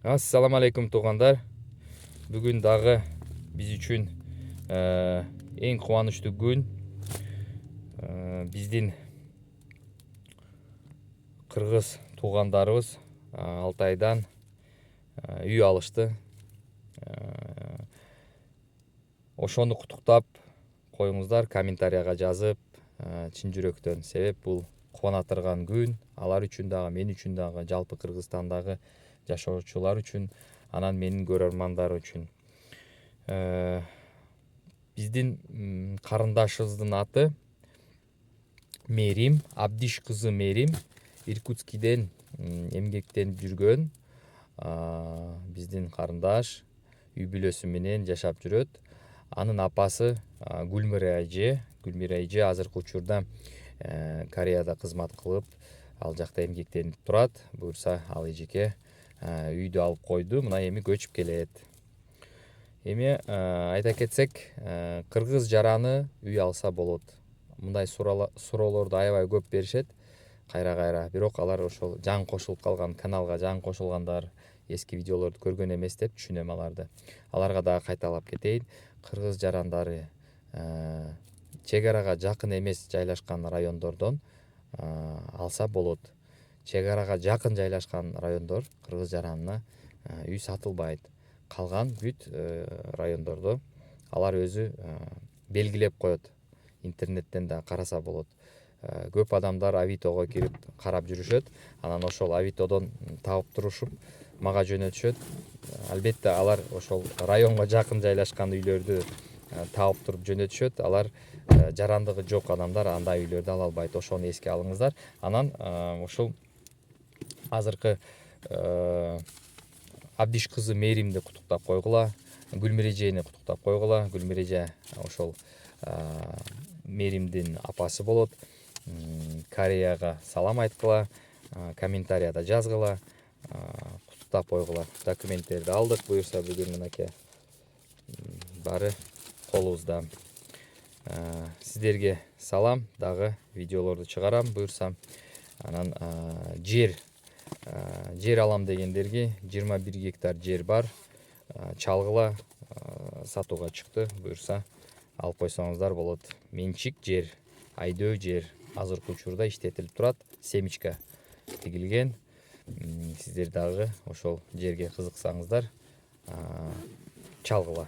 Ассаламу алейкум туугандар. Бүгүн дагы биз үчүн эң кубанычтуу күн. Биздин кыргыз туугандарыбыз Алтайдан үй алышты. Ошону куттуктап коюңуздар, комментарияга жазып, чын жүрөктөн. Себеп бул кубана турган күн. Алар үчүн дагы, мен үчүн дагы, жалпы Кыргызстандагы жашоочулар үчүн, анан менин көрөрмандар үчүн. Биздин карындашыбыздын аты Мерим, Абдиш кызы Мерим. Иркутскиден эмгектенип жүргөн биздин карындаш үй бүлөсү менен жашап жүрөт. Анын апасы Гүлмира эже азыркы учурда Кореяда кызмат кылып, ал жакта эмгектенип турат. Буюрса ал эжеке үйдү алып койду, мына эми көчүп келет. Эми айта кетсек, кыргыз жараны үй алса болот. Мындай суроолорду аябай көп беришет. Кайра, бирок алар ошол жаңы кошулуп калган каналга жаңы кошулгандар эски видеолорду көргөн эмес деп түшүнөм аларды. Аларга дагы кайталап кетейин. Кыргыз жарандары чек арага жакын эмес жайлашкан райондордон алса болот. Чек арага жакын жайлашкан райондор кыргыз жаранына үй сатылбайт. Калган бүт райондордо алар өзү белгилеп коет. Интернеттен да караса болот. Көп адамдар Авитого кирип карап жүрүшөт. Анан ошол Авитодон таап турушуп мага жөнөтүшөт. Албетте алар ошол районго жакын жайлашкан үйлөрдү таап туруп жөнөтүшөт. Алар жарандыгы жок адамдар андай үйлөрдү ала албайт. Ошону эске алыңыздар. Анан ушул азыркы Абдиш кызы Меримди куттуктап койгула. Гүлмира эжени куттуктап койгула. Гүлмира эже ошол Меримдин апасы болот. Кореяга салам айткыла, комментарияда жазгыла, куттуктап койгула. Документтерди алдык, буюрса бүгүн мынакей баары колубузда. Сиздерге салам, дагы видеолорду чыгарам буюрса. Анан жер алам дегендерге 21 гектар жер бар. Чалгыла, сатууга чыкты. Буюрса алып койсоңуздар болот. Менчик жер, айдөө жер азыркы учурда иштетилип турат. Семечка тигилген. Сиздер дагы ошол жерге кызыксаңыздар, чалгыла.